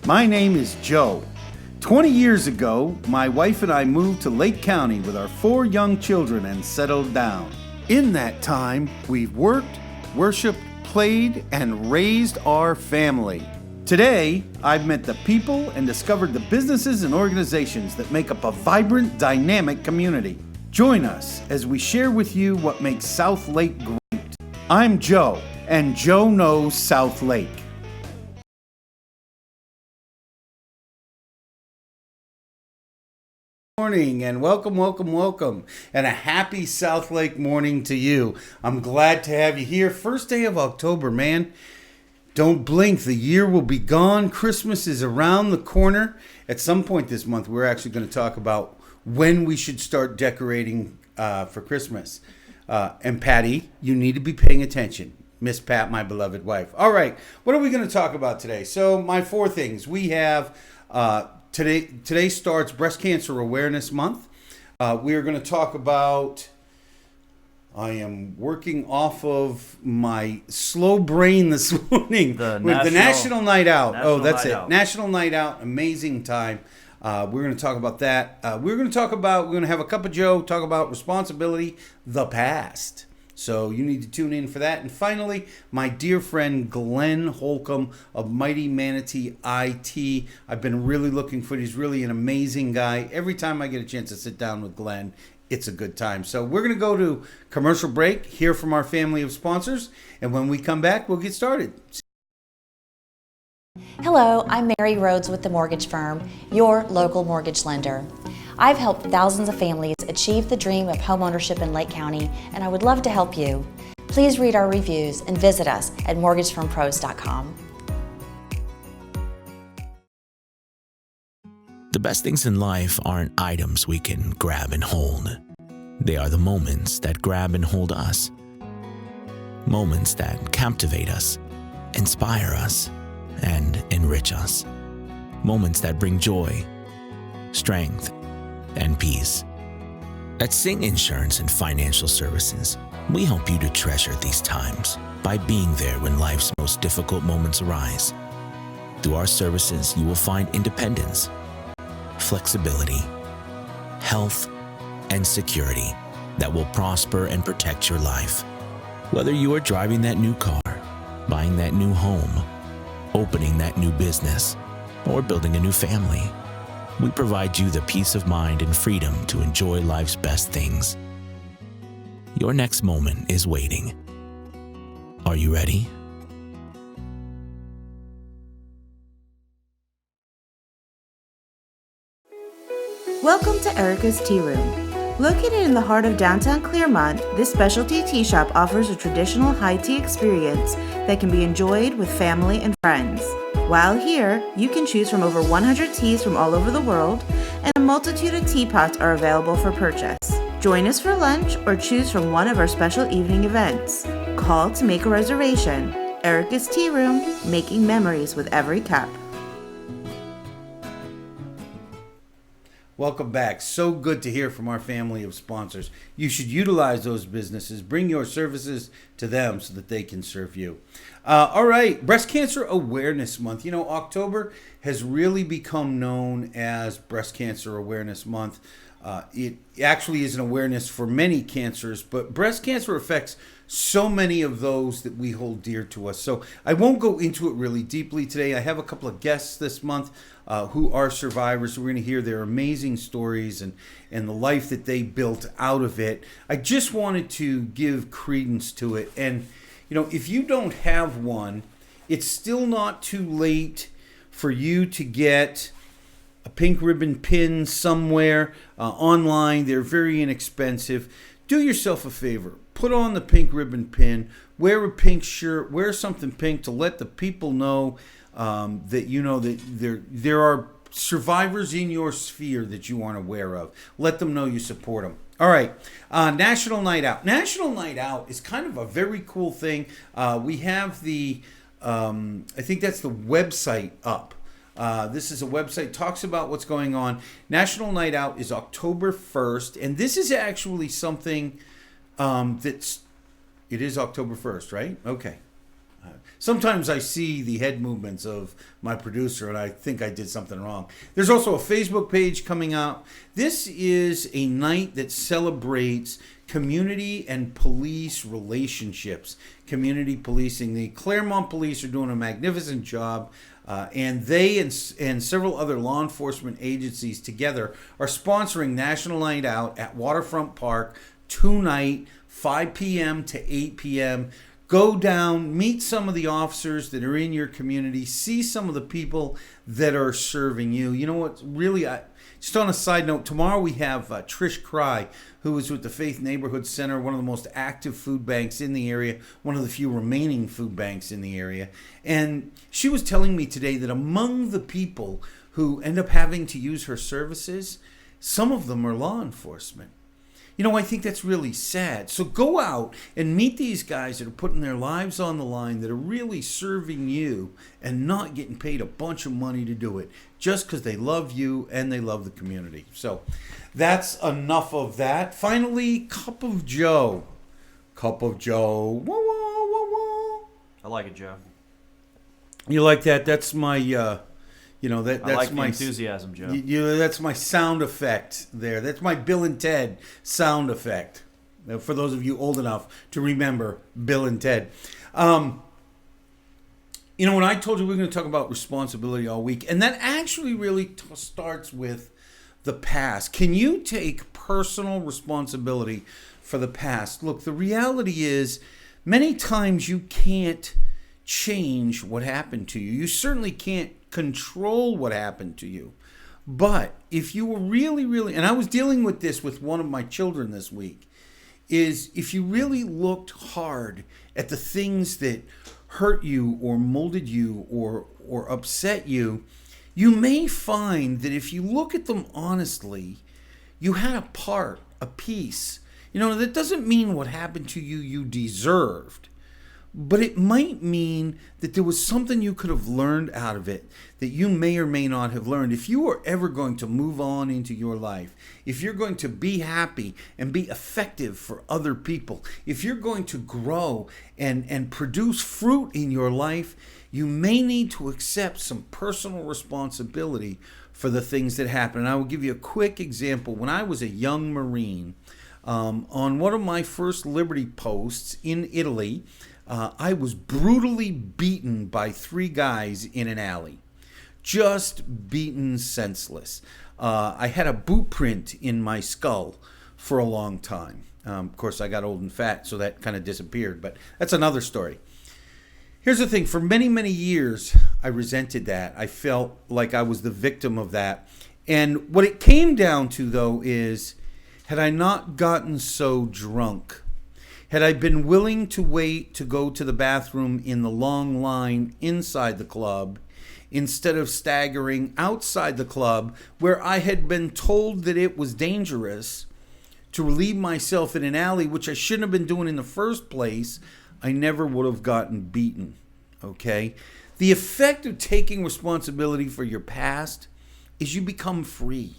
My name is Joe. 20 years ago, my wife and I moved to Lake County with our 4 young children and settled down. In that time, we've worked, worshiped, played, and raised our family. Today, I've met the people and discovered the businesses and organizations that make up a vibrant, dynamic community. Join us as we share with you what makes South Lake great. I'm Joe, and Joe knows South Lake. Morning and welcome, and a happy South Lake morning to you. I'm glad to have you here. First day of October, man. Don't blink, the year will be gone. Christmas is around the corner. At some point this month, we're actually going to talk about when we should start decorating for Christmas. And Patty, you need to be paying attention. Miss Pat, my beloved wife. All right, what are we going to talk about today? So my 4 things. We have today starts Breast Cancer Awareness Month. We are going to talk about, I am working off of my slow brain this morning with the National Night Out. National Night Out, amazing time. We're going to talk about that. We're going to have a cup of Joe, talk about responsibility, the past. So you need to tune in for that. And finally, my dear friend Glenn Holcomb of Mighty Manatee IT. I've been really looking for, he's really an amazing guy. Every time I get a chance to sit down with Glenn, it's a good time. So we're going to go to commercial break, hear from our family of sponsors, and when we come back, we'll get started. Hello, I'm Mary Rhodes with the mortgage firm, your local mortgage lender. I've helped thousands of families achieve the dream of homeownership in Lake County, and I would love to help you. Please read our reviews and visit us at mortgagefirmpros.com. The best things in life aren't items we can grab and hold. They are the moments that grab and hold us. Moments that captivate us, inspire us, and enrich us. Moments that bring joy, strength, and peace. At Sing Insurance and Financial Services, we help you to treasure these times by being there when life's most difficult moments arise. Through our services, you will find independence, flexibility, health, and security that will prosper and protect your life. Whether you are driving that new car, buying that new home, opening that new business, or building a new family, we provide you the peace of mind and freedom to enjoy life's best things. Your next moment is waiting. Are you ready? Welcome to Erica's Tea Room. Located in the heart of downtown Claremont, this specialty tea shop offers a traditional high tea experience that can be enjoyed with family and friends. While here, you can choose from over 100 teas from all over the world, and a multitude of teapots are available for purchase. Join us for lunch or choose from one of our special evening events. Call to make a reservation. Erica's Tea Room, making memories with every cup. Welcome back. So good to hear from our family of sponsors. You should utilize those businesses. Bring your services to them so that they can serve you. All right, Breast Cancer Awareness Month. You know, October has really become known as Breast Cancer Awareness Month. It actually is an awareness for many cancers, but breast cancer affects so many of those that we hold dear to us. So I won't go into it really deeply today. I have a couple of guests this month who are survivors. We're going to hear their amazing stories and the life that they built out of it. I just wanted to give credence to it. And, you know, if you don't have one, it's still not too late for you to get a pink ribbon pin somewhere online. They're very inexpensive. Do yourself a favor. Put on the pink ribbon pin. Wear a pink shirt. Wear something pink to let the people know that you know that there are survivors in your sphere that you aren't aware of. Let them know you support them. All right, National Night Out. National Night Out is kind of a very cool thing. We have the, I think that's the website up. This is a website, talks about what's going on. National Night Out is October 1st, and this is actually something it is October 1st, right? Okay. Sometimes I see the head movements of my producer and I think I did something wrong. There's also a Facebook page coming out. This is a night that celebrates community and police relationships, community policing. The Claremont Police are doing a magnificent job, and they and several other law enforcement agencies together are sponsoring National Night Out at Waterfront Park tonight, 5 p.m. to 8 p.m. Go down, meet some of the officers that are in your community, see some of the people that are serving you. You know what, really, just on a side note, tomorrow we have Trish Cry, who is with the Faith Neighborhood Center, one of the most active food banks in the area, one of the few remaining food banks in the area. And she was telling me today that among the people who end up having to use her services, some of them are law enforcement. You know, I think that's really sad. So go out and meet these guys that are putting their lives on the line, that are really serving you and not getting paid a bunch of money to do it, just because they love you and they love the community. So that's enough of that. Finally, Cup of Joe. Cup of Joe. Wah, wah, wah, wah. I like it, Joe. You like that? That's my... that's I like my the enthusiasm, Joe. That's my sound effect there. That's my Bill and Ted sound effect. For those of you old enough to remember Bill and Ted. When I told you we were going to talk about responsibility all week, and that actually really starts with the past. Can you take personal responsibility for the past? Look, the reality is many times you can't change what happened to you. You certainly can't control what happened to you. But if you were really, and I was dealing with this with one of my children this week, is if you really looked hard at the things that hurt you or molded you or upset you, you may find that if you look at them honestly, you had a piece. That doesn't mean what happened to you deserved. But it might mean that there was something you could have learned out of it that you may or may not have learned. If you are ever going to move on into your life, if you're going to be happy and be effective for other people, if you're going to grow and produce fruit in your life, you may need to accept some personal responsibility for the things that happen. And I will give you a quick example. When I was a young Marine, on one of my first Liberty posts in Italy, I was brutally beaten by 3 guys in an alley. Just beaten senseless. I had a boot print in my skull for a long time. Of course, I got old and fat, so that kind of disappeared, but that's another story. Here's the thing. For many, many years, I resented that. I felt like I was the victim of that. And what it came down to, though, is had I not gotten so drunk, had I been willing to wait to go to the bathroom in the long line inside the club, instead of staggering outside the club where I had been told that it was dangerous to relieve myself in an alley, which I shouldn't have been doing in the first place, I never would have gotten beaten, okay? The effect of taking responsibility for your past is you become free.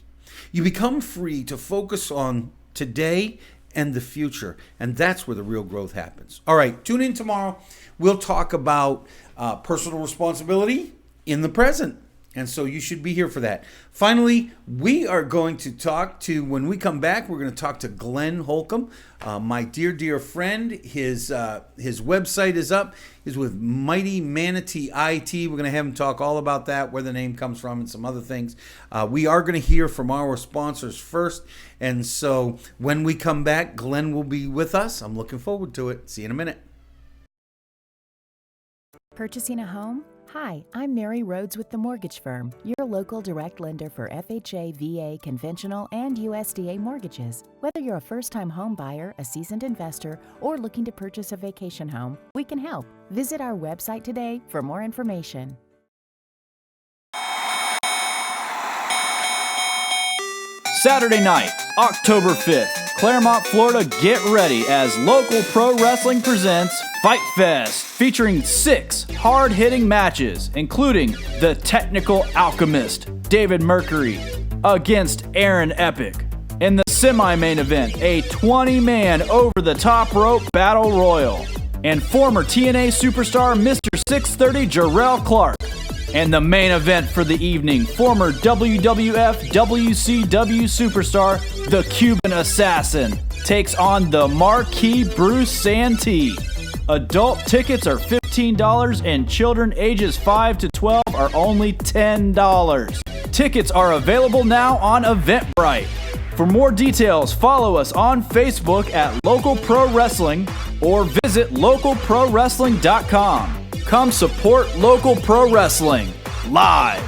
You become free to focus on today and the future. And that's where the real growth happens. All right, tune in tomorrow. We'll talk about personal responsibility in the present. And so you should be here for that. Finally, we are going to talk to, when we come back, we're going to talk to Glenn Holcomb, my dear, dear friend. His website is up. He's with Mighty Manatee IT. We're going to have him talk all about that, where the name comes from, and some other things. We are going to hear from our sponsors first. And so when we come back, Glenn will be with us. I'm looking forward to it. See you in a minute. Purchasing a home? Hi, I'm Mary Rhodes with the Mortgage Firm, your local direct lender for FHA, VA, conventional, and USDA mortgages. Whether you're a first-time home buyer, a seasoned investor, or looking to purchase a vacation home, we can help. Visit our website today for more information. Saturday night, October 5th, Claremont, Florida, get ready as Local Pro Wrestling presents Fight Fest, featuring 6 hard-hitting matches, including the Technical Alchemist, David Mercury, against Aaron Epic. In the semi-main event, a 20-man over-the-top rope battle royal. and former TNA superstar Mr. 630 Jarrell Clark. And the main event for the evening, former WWF WCW superstar, the Cuban Assassin, takes on the marquee Bruce Santee. Adult tickets are $15 and children ages 5 to 12 are only $10. Tickets are available now on Eventbrite. For more details, follow us on Facebook at Local Pro Wrestling or visit localprowrestling.com. Come support local pro wrestling live.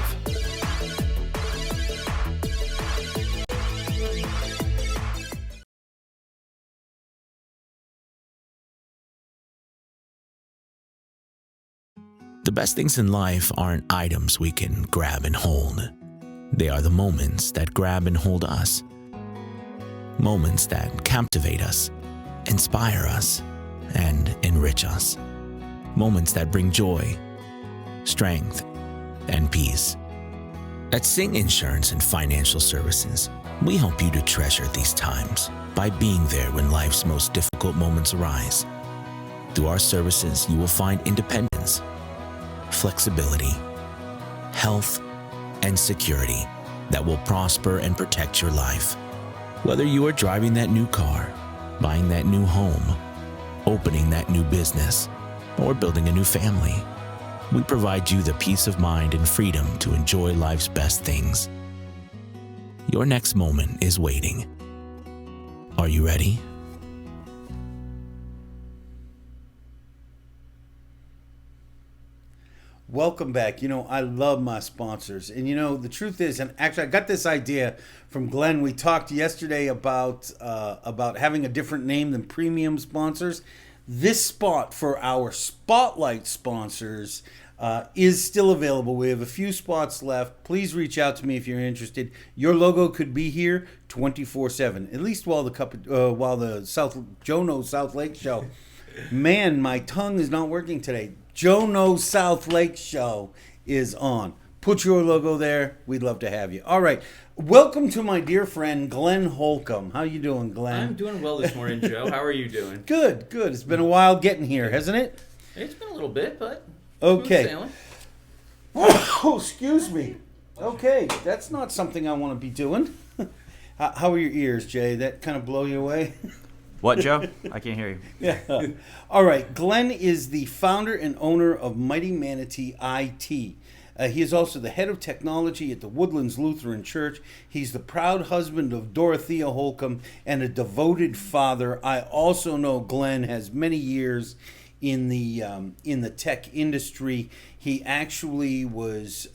The best things in life aren't items we can grab and hold. They are the moments that grab and hold us. Moments that captivate us, inspire us, and enrich us. Moments that bring joy, strength, and peace. At Sing Insurance and Financial Services, we help you to treasure these times by being there when life's most difficult moments arise. Through our services, you will find independence, flexibility, health, and security that will prosper and protect your life. Whether you are driving that new car, buying that new home, opening that new business, or building a new family, we provide you the peace of mind and freedom to enjoy life's best things. Your next moment is waiting. Are you ready? Welcome back. I love my sponsors. And the truth is, and actually I got this idea from Glenn. We talked yesterday about having a different name than premium sponsors. This spot for our spotlight sponsors is still available. We have a few spots left. Please reach out to me if you're interested. Your logo could be here 24/7, at least while the Joe Knows South Lake show. Man, my tongue is not working today. Joe Knows South Lake show is on. Put your logo there. We'd love to have you. All right. Welcome to my dear friend, Glenn Holcomb. How you doing, Glenn? I'm doing well this morning, Joe. How are you doing? Good, good. It's been a while getting here, hasn't it? It's been a little bit, but okay. smooth sailing. Oh, excuse me. Okay, that's not something I want to be doing. How are your ears, Jay? That kind of blow you away? What, Joe? I can't hear you. Yeah. All right. Glenn is the founder and owner of Mighty Manatee IT. He is also the head of technology at the Woodlands Lutheran Church. He's the proud husband of Dorothea Holcomb and a devoted father. I also know Glenn has many years in the tech industry. He actually was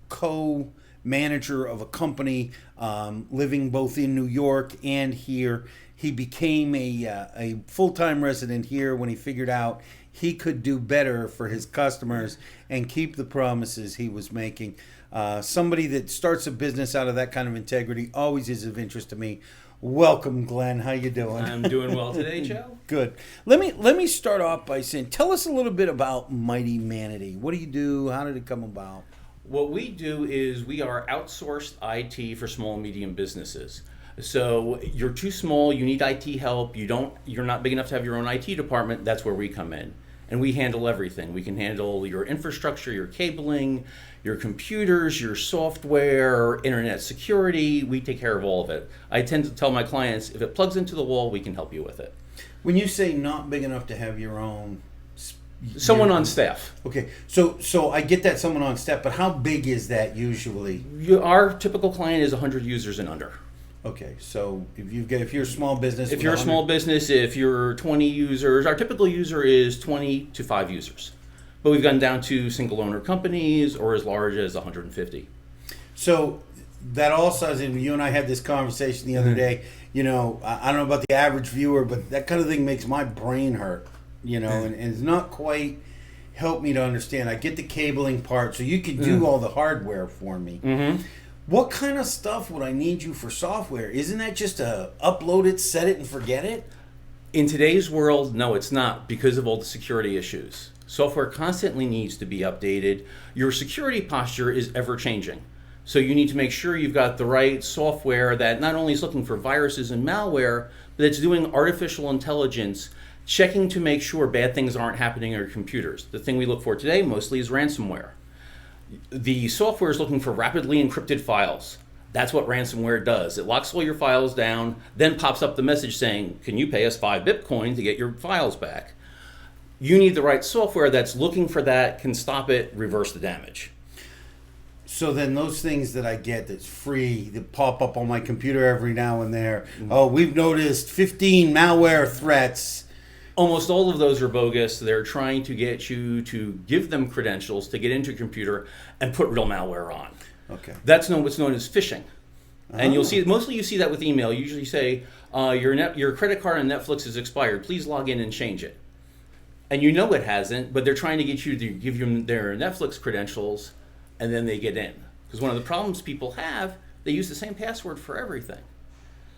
co-manager of a company living both in New York and here. He became a full-time resident here when he figured out he could do better for his customers and keep the promises he was making. Somebody that starts a business out of that kind of integrity always is of interest to me. Welcome, Glenn. How you doing? I'm doing well today, Joe. Good. Let me start off by saying, tell us a little bit about Mighty Manatee. What do you do? How did it come about? What we do is we are outsourced IT for small and medium businesses. So you're too small, you need IT help, you're not big enough to have your own IT department, that's where we come in. And we handle everything. We can handle your infrastructure, your cabling, your computers, your software, internet security. We take care of all of it. I tend to tell my clients, if it plugs into the wall, we can help you with it. When you say not big enough to have your own... Someone on staff. Okay, so I get that, someone on staff, but how big is that usually? Our typical client is 100 users and under. Okay, so if you're a small business, if you're 20 users, our typical user is 20 to 5 users, but we've gone down to single owner companies or as large as 150. So that all sounds, and you and I had this conversation the other day. I don't know about the average viewer, but that kind of thing makes my brain hurt. And it's not quite helped me to understand. I get the cabling part, so you can do all the hardware for me. Mm-hmm. What kind of stuff would I need you for software? Isn't that just to upload it, set it, and forget it? In today's world, no, it's not, because of all the security issues. Software constantly needs to be updated. Your security posture is ever changing. So you need to make sure you've got the right software that not only is looking for viruses and malware, but it's doing artificial intelligence checking to make sure bad things aren't happening on your computers. The thing we look for today mostly is ransomware. The software is looking for rapidly encrypted files. That's what ransomware does. It locks all your files down, then pops up the message saying, can you pay us 5 Bitcoin to get your files back? You need the right software that's looking for that, can stop it, reverse the damage. So then those things that I get that's free that pop up on my computer every now and there. Oh, we've noticed 15 malware threats. Almost all of those are bogus. They're trying to get you to give them credentials to get into a computer and put real malware on. Okay. That's what's known as phishing. And you'll see, mostly you see that with email. You usually say, your credit card on Netflix is expired. Please log in and change it. And you know it hasn't, but they're trying to get you to give them their Netflix credentials, and then they get in. Because one of the problems people have, they use the same password for everything.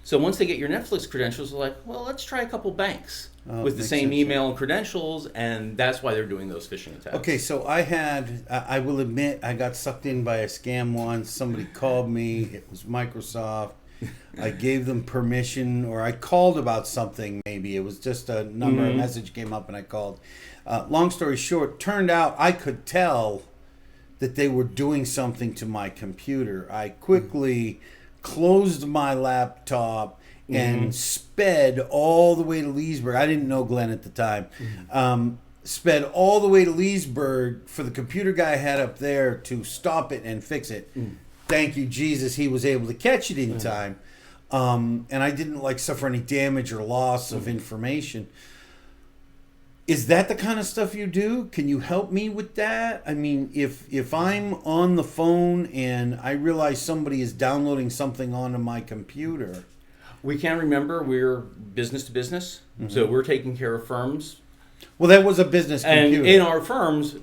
So once they get your Netflix credentials, they're like, well, let's try a couple banks with the same email and credentials, and that's why they're doing those phishing attacks. Okay, so I will admit, I got sucked in by a scam once. Somebody called me. It was Microsoft. I gave them permission, or I called about something maybe. It was just a number, a message came up, and I called. Long story short, turned out I could tell that they were doing something to my computer. I quickly closed my laptop and sped all the way to Leesburg. I didn't know Glenn at the time. Sped all the way to Leesburg for the computer guy I had up there to stop it and fix it. Thank you, Jesus, he was able to catch it in time. And I didn't suffer any damage or loss of information. Is that the kind of stuff you do? Can you help me with that? I mean, if I'm on the phone and I realize somebody is downloading something onto my computer. We can remember we're business to business, so we're taking care of firms. Well, that was a business computer. And in our firms,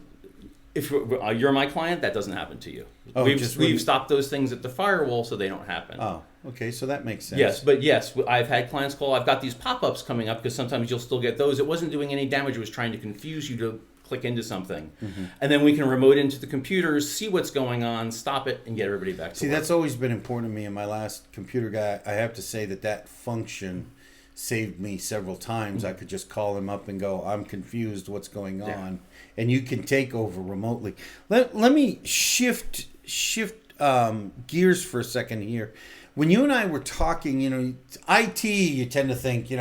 if you're my client, that doesn't happen to you. Oh, we've stopped those things at the firewall so they don't happen. Oh, okay, so that makes sense. Yes, I've had clients call. I've got these pop-ups coming up because sometimes you'll still get those. It wasn't doing any damage. It was trying to confuse you to click into something. And then we can remote into the computers, see what's going on, stop it, and get everybody back to work. That's always been important to me. In my last computer guy, I have to say that function saved me several times. I could just call him up and go, I'm confused, what's going on? And you can take over remotely. Let me shift gears for a second here. When you and I were talking, IT, you tend to think,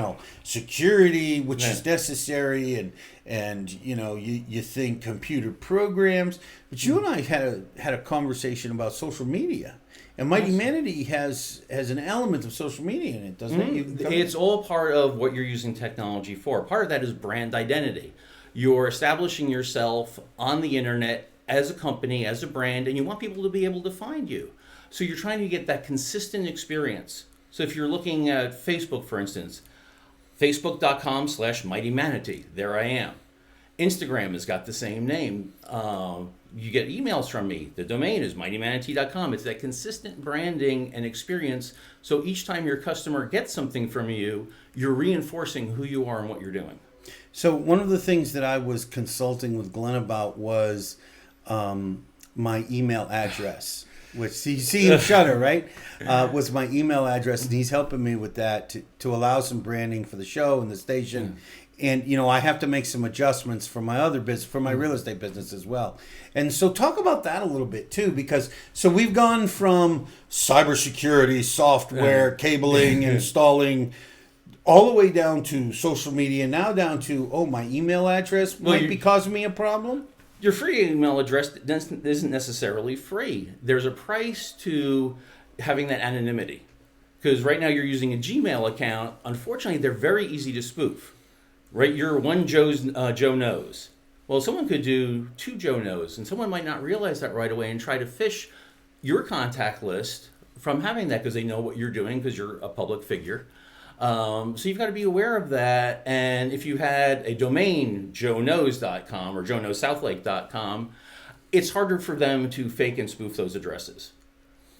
security, which is necessary, and you think computer programs. But you and I had a conversation about social media. And Mighty Manatee has an element of social media in it, doesn't it? It's all part of what you're using technology for. Part of that is brand identity. You're establishing yourself on the internet as a company, as a brand, and you want people to be able to find you. So you're trying to get that consistent experience. So if you're looking at Facebook, for instance, facebook.com/Mighty Manatee, there I am. Instagram has got the same name. You get emails from me. The domain is mightymanatee.com. It's that consistent branding and experience. So each time your customer gets something from you, you're reinforcing who you are and what you're doing. So one of the things that I was consulting with Glenn about was my email address, which you see him shudder, right? Was my email address, and he's helping me with that to allow some branding for the show and the station. And, I have to make some adjustments for my other business, for my real estate business as well. And so talk about that a little bit too, because so we've gone from cybersecurity, software, cabling, installing, all the way down to social media, now down to, my email address might be causing me a problem? Your free email address isn't necessarily free. There's a price to having that anonymity. Because right now you're using a Gmail account. Unfortunately, they're very easy to spoof. Right, you're one Joe Knows. Well, someone could do 2 Joe Knows, and someone might not realize that right away and try to phish your contact list from having that because they know what you're doing because you're a public figure. So you've got to be aware of that. And if you had a domain, joeknows.com or joeknowsouthlake.com, it's harder for them to fake and spoof those addresses.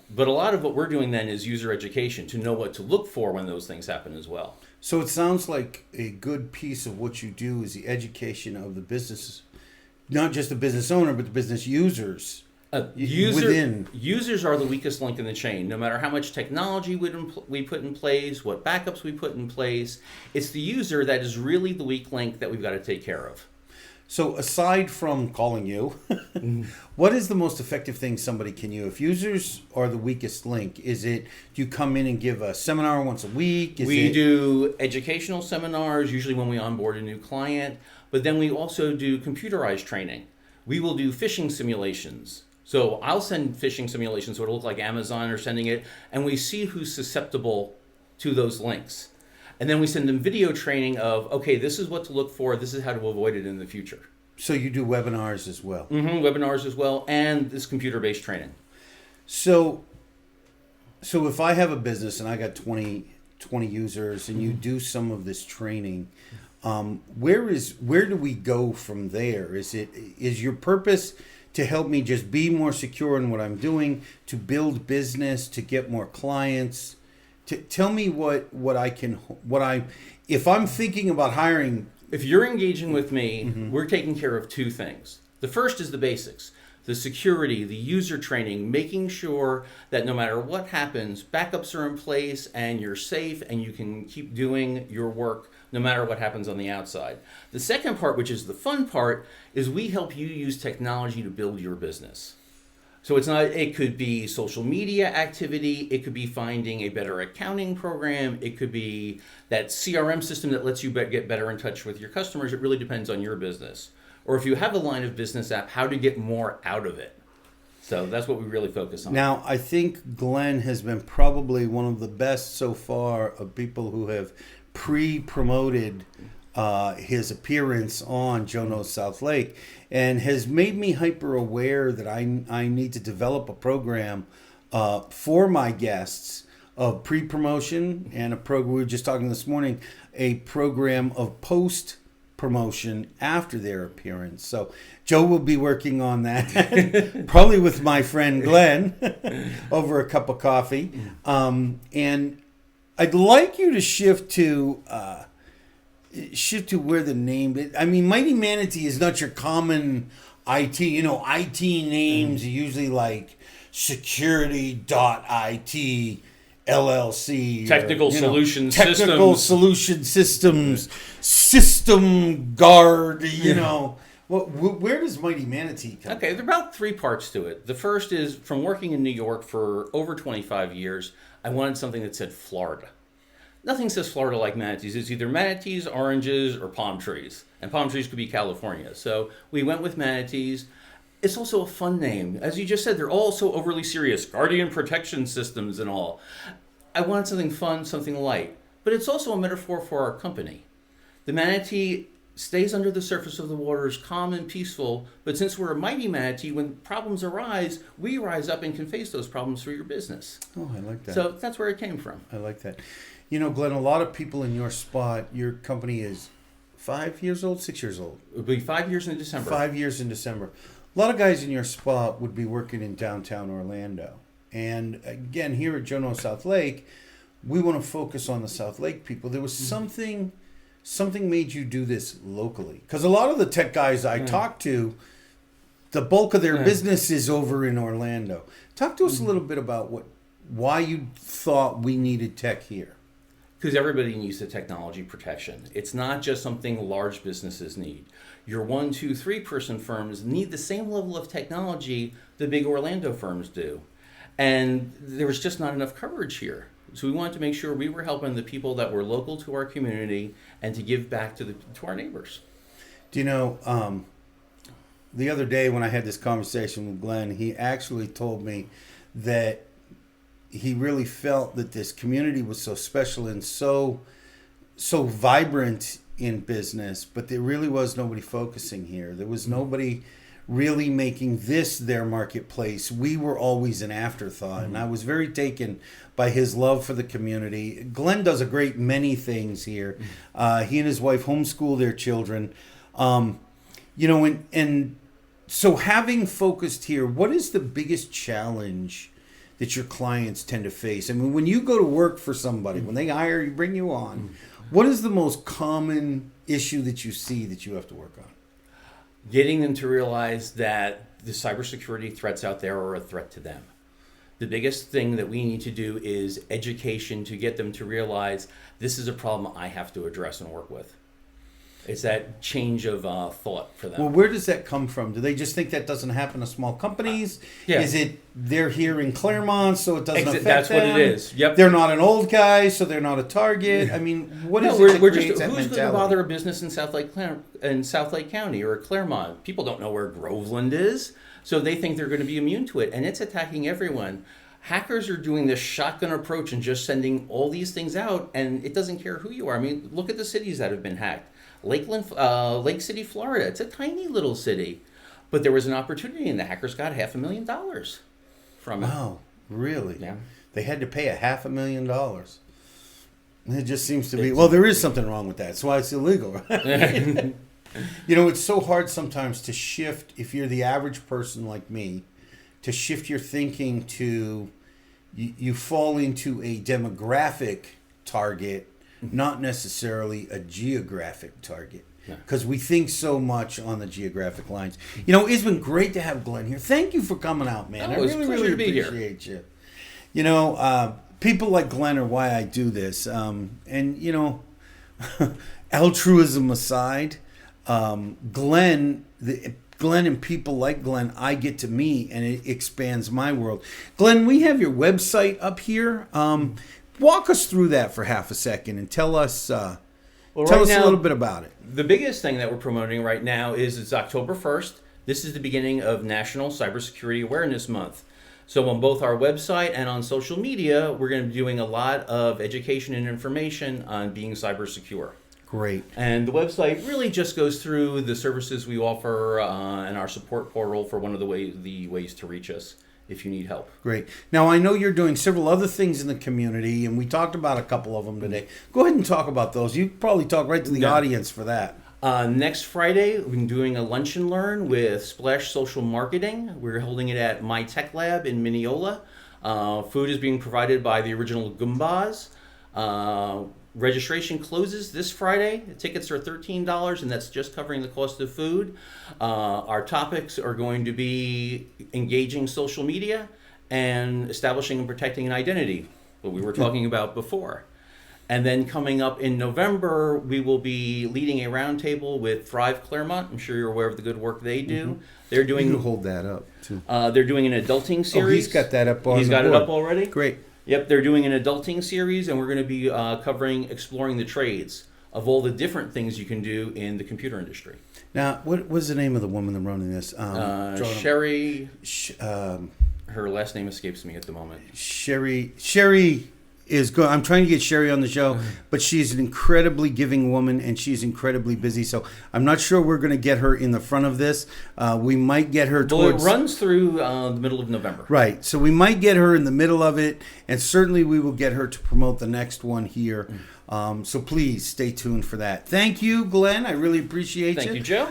But a lot of what we're doing then is user education to know what to look for when those things happen as well. So it sounds like a good piece of what you do is the education of the business, not just the business owner, but the business users Users are the weakest link in the chain. No matter how much technology we put in place, what backups we put in place, it's the user that is really the weak link that we've got to take care of. So aside from calling you, what is the most effective thing somebody can use? If users are the weakest link, is it do you come in and give a seminar once a week? We do educational seminars, usually when we onboard a new client, but then we also do computerized training. We will do phishing simulations. So I'll send phishing simulations, so it'll look like Amazon are sending it, and we see who's susceptible to those links. And then we send them video training of, okay, this is what to look for, this is how to avoid it in the future. So you do webinars as well? Webinars as well, and this computer-based training. So if I have a business and I got 20 users and you do some of this training, where do we go from there? Is your purpose to help me just be more secure in what I'm doing, to build business, to get more clients? Tell me if I'm thinking about hiring. If you're engaging with me, we're taking care of two things. The first is the basics, the security, the user training, making sure that no matter what happens, backups are in place and you're safe and you can keep doing your work no matter what happens on the outside. The second part, which is the fun part, is we help you use technology to build your business. So it could be social media activity, it could be finding a better accounting program, it could be that CRM system that lets you get better in touch with your customers. It really depends on your business. Or if you have a line of business app, how to get more out of it. So that's what we really focus on. Now, I think Glenn has been probably one of the best so far of people who have pre-promoted his appearance on Joe Knows South Lake, and has made me hyper aware that I need to develop a program for my guests of pre-promotion and a program, we were just talking this morning, a program of post-promotion after their appearance. So Joe will be working on that, probably with my friend Glenn over a cup of coffee. And I'd like you to shift to where the name. I mean, Mighty Manatee is not your common IT. You know, IT names are usually like security.it LLC. Technical Solution Systems. Technical Solution Systems. System Guard. You know. Well, where does Mighty Manatee come? Okay, there are about three parts to it. The first is from working in New York for over 25 years, I wanted something that said Florida. Nothing says Florida like manatees. It's either manatees, oranges, or palm trees. And palm trees could be California. So we went with manatees. It's also a fun name. As you just said, they're all so overly serious. Guardian protection systems and all. I wanted something fun, something light. But it's also a metaphor for our company. The manatee stays under the surface of the waters, calm and peaceful. But since we're a mighty manatee, when problems arise, we rise up and can face those problems for your business. Oh, I like that. So that's where it came from. I like that. You know, Glenn, a lot of people in your spot, your company is 5 years old, 6 years old? It'll be 5 years in December. 5 years in December. A lot of guys in your spot would be working in downtown Orlando. And again, here at Joe Knows South Lake, we want to focus on the South Lake people. There was something made you do this locally. Because a lot of the tech guys I talk to, the bulk of their business is over in Orlando. Talk to us a little bit about why you thought we needed tech here. Because everybody needs the technology protection. It's not just something large businesses need. Your 1, 2, 3 person firms need the same level of technology the big Orlando firms do. And there was just not enough coverage here. So we wanted to make sure we were helping the people that were local to our community and to give back to our neighbors. Do you know, the other day when I had this conversation with Glenn, he actually told me that he really felt that this community was so special and so vibrant in business, but there really was nobody focusing here. There was nobody really making this their marketplace. We were always an afterthought, and I was very taken by his love for the community. Glenn does a great many things here. He and his wife homeschool their children. You know, and so having focused here, what is the biggest challenge that your clients tend to face? I mean, when you go to work for somebody, when they hire you, bring you on, what is the most common issue that you see that you have to work on? Getting them to realize that the cybersecurity threats out there are a threat to them. The biggest thing that we need to do is education to get them to realize this is a problem I have to address and work with. It's that change of thought for them. Well, where does that come from? Do they just think that doesn't happen to small companies? Yeah. Is it they're here in Claremont, so it doesn't affect that's them? what it is. Yep. They're not an old guy, so they're not a target. I mean, what is it that we're creates just that who's going to mentality? bother a business in South Lake County or Claremont? People don't know where Groveland is, so they think they're going to be immune to it, and it's attacking everyone. Hackers are doing this shotgun approach and just sending all these things out, and it doesn't care who you are. I mean, look at the cities that have been hacked. Lake City, Florida. It's a tiny little city, but there was an opportunity, and the hackers got $500,000 from it. Wow, really? Yeah. They had to pay $500,000. It just seems to be, well, there is something wrong with that. That's why it's illegal, right? You know, it's so hard sometimes to shift, if you're the average person like me, to shift your thinking to, you fall into a demographic target, not necessarily a geographic target. Because we think so much on the geographic lines. You know, it's been great to have Glenn here. Thank you for coming out, man. I it's a really, pleasure really to be here. appreciate you. You know, people like Glenn are why I do this. And, you know, altruism aside, Glenn and people like Glenn, I get to meet, and it expands my world. Glenn, we have your website up here. Walk us through that for half a second and tell us a little bit about it. The biggest thing that we're promoting right now is it's October 1st. This is the beginning of National Cybersecurity Awareness Month. So on both our website and on social media, we're going to be doing a lot of education and information on being cyber secure. Great. And the website really just goes through the services we offer and our support portal for one of the ways to reach us if you need help. Great. Now, I know you're doing several other things in the community, and we talked about a couple of them today. Go ahead and talk about those. You probably talk right to the audience for that. Next Friday, we've been doing a lunch and learn with Splash Social Marketing. We're holding it at My Tech Lab in Mineola. Food is being provided by the original Goombas. Registration closes this Friday. The tickets are $13, and that's just covering the cost of food. Our topics are going to be engaging social media and establishing and protecting an identity, what we were talking about before. And then coming up in November, we will be leading a roundtable with Thrive Claremont. I'm sure you're aware of the good work they do. Mm-hmm. They're doing. You can hold that up too. They're doing an adulting series. Oh, he's got that up on He's the got board. it up already? Great. Yep, they're doing an adulting series, and we're going to be exploring the trades of all the different things you can do in the computer industry. Now, what was the name of the woman that's running this? Sherry. Her last name escapes me at the moment. Sherry is good. I'm trying to get Sherry on the show, but she's an incredibly giving woman, and she's incredibly busy. So I'm not sure we're going to get her in the front of this. We might get her towards... Well, it runs through the middle of November. Right. So we might get her in the middle of it, and certainly we will get her to promote the next one here. So please stay tuned for that. Thank you, Glenn. I really appreciate Thank you, Joe.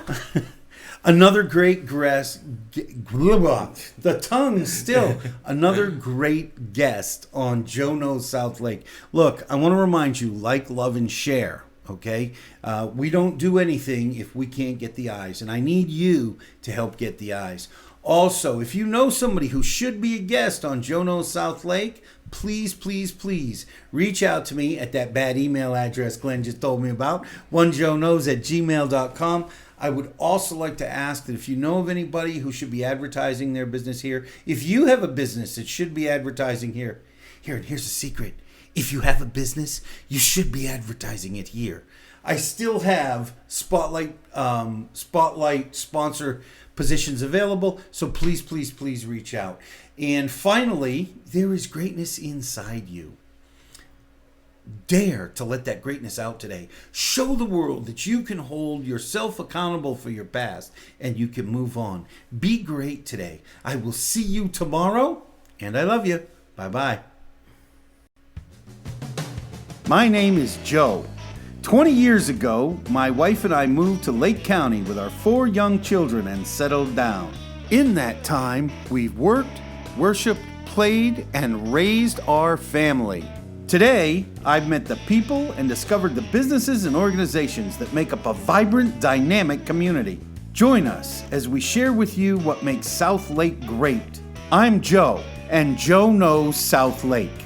Another great guest, the tongue still, another great guest on Joe Knows South Lake. Look, I want to remind you, like, love, and share, okay? We don't do anything if we can't get the eyes, and I need you to help get the eyes. Also, if you know somebody who should be a guest on Joe Knows South Lake, please, please, please reach out to me at that bad email address Glenn just told me about, onejoeknows@gmail.com. I would also like to ask that if you know of anybody who should be advertising their business here, if you have a business that should be advertising here, here's a secret. If you have a business, you should be advertising it here. I still have spotlight sponsor positions available, so please, please, please reach out. And finally, there is greatness inside you. Dare to let that greatness out today. Show the world that you can hold yourself accountable for your past and you can move on. Be great today. I will see you tomorrow, and I love you. Bye-bye. My name is Joe. 20 years ago, my wife and I moved to Lake County with our 4 young children and settled down. In that time, we've worked, worshiped, played, and raised our family. Today, I've met the people and discovered the businesses and organizations that make up a vibrant, dynamic community. Join us as we share with you what makes South Lake great. I'm Joe, and Joe knows South Lake.